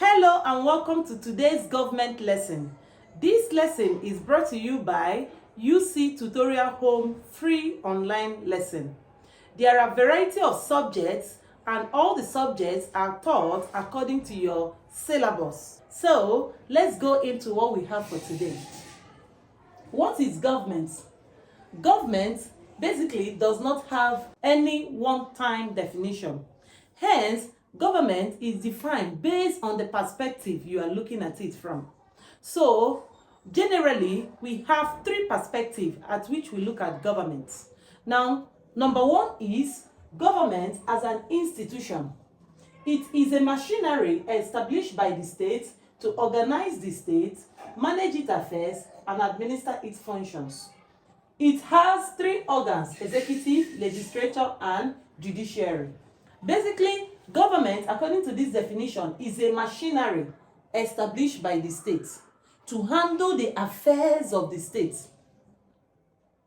Hello and welcome to today's government lesson. This lesson is brought to you by UC Tutorial Home free online lesson. There are a variety of subjects and all the subjects are taught according to your syllabus. So let's go into what we have for today. What is government? Government basically does not have any one-time definition. Hence, government is defined based on the perspective you are looking at it from. So, generally, we have three perspectives at which we look at government. Now, number one is government as an institution. It is a machinery established by the state to organize the state, manage its affairs, and administer its functions. It has three organs: executive, legislature, and judiciary. Basically, government, according to this definition, is a machinery established by the state to handle the affairs of the state.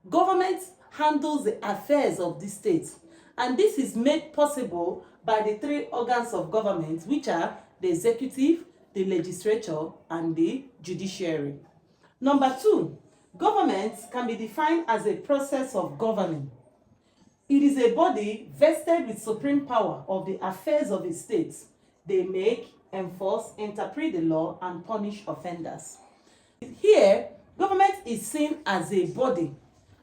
Government handles the affairs of the state, and this is made possible by the three organs of government, which are the executive, the legislature, and the judiciary. Number two, government can be defined as a process of governing. It is a body vested with supreme power of the affairs of a state. They make, enforce, interpret the law, and punish offenders. Here, government is seen as a body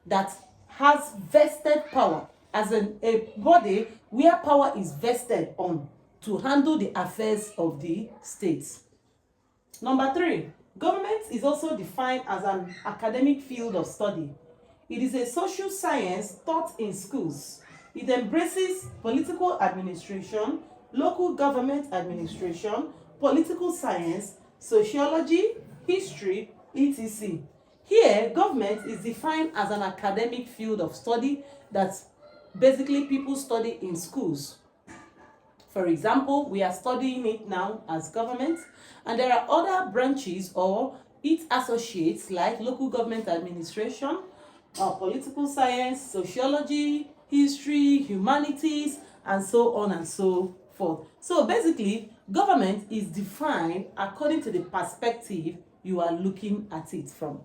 that has vested power, as a body where power is vested on to handle the affairs of the state. Number three, government is also defined as an academic field of study. It is a social science taught in schools. It embraces political administration, local government administration, political science, sociology, history, etc. Here, government is defined as an academic field of study that basically people study in schools. For example, we are studying it now as government, and there are other branches or its associates like local government administration, political science, sociology, history, humanities, and so on and so forth. So basically, government is defined according to the perspective you are looking at it from.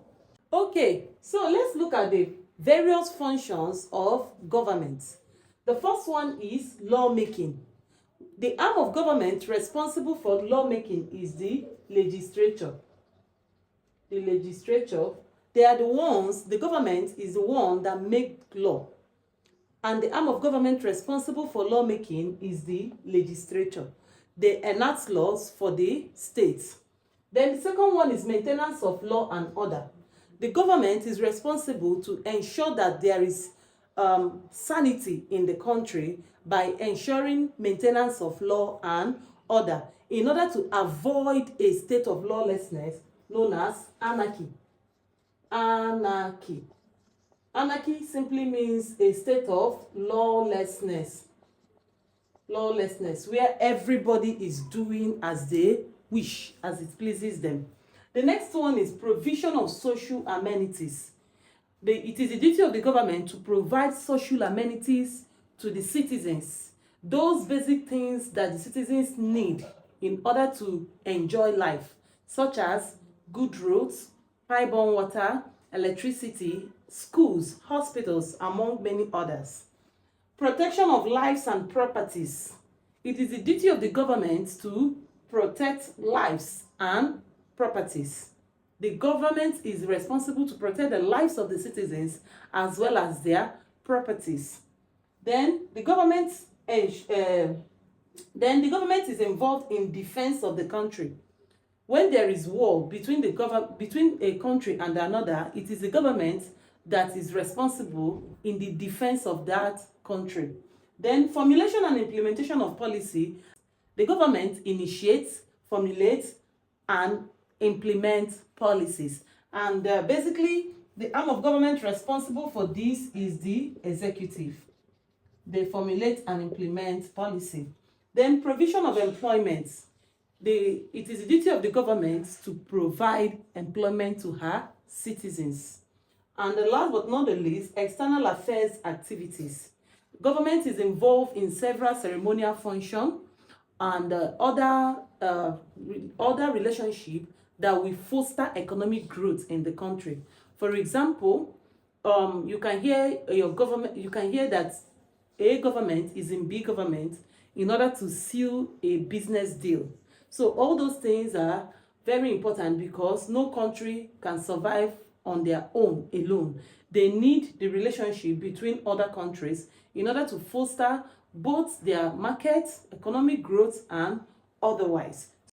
Okay, so let's look at the various functions of government. The first one is lawmaking. The arm of government responsible for lawmaking is the legislature. The legislature, they are the ones, the government is the one that make law. And the arm of government responsible for lawmaking is the legislature. They enact laws for the states. Then the second one is maintenance of law and order. The government is responsible to ensure that there is sanity in the country by ensuring maintenance of law and order in order to avoid a state of lawlessness known as anarchy. Anarchy. Anarchy simply means a state of lawlessness. Lawlessness, where everybody is doing as they wish, as it pleases them. The next one is provision of social amenities. It is the duty of the government to provide social amenities to the citizens. Those basic things that the citizens need in order to enjoy life, such as good roads, pipe-borne water, electricity, schools, hospitals, among many others. Protection of lives and properties. It is the duty of the government to protect lives and properties. The government is responsible to protect the lives of the citizens as well as their properties. Then the government is involved in defense of the country. When there is war between a country and another, it is the government that is responsible in the defense of that country. Then formulation and implementation of policy. The government initiates, formulates, and implements policies. And basically, the arm of government responsible for this is the executive. They formulate and implement policy. Then provision of employment. It is the duty of the government to provide employment to her citizens. And the last but not the least, external affairs activities. Government is involved in several ceremonial functions and other other relationship that will foster economic growth in the country. For example, you can hear your government, you can hear that a government is in big government in order to seal a business deal. So all those things are very important because no country can survive on their own alone. They need the relationship between other countries in order to foster both their market, economic growth, and otherwise.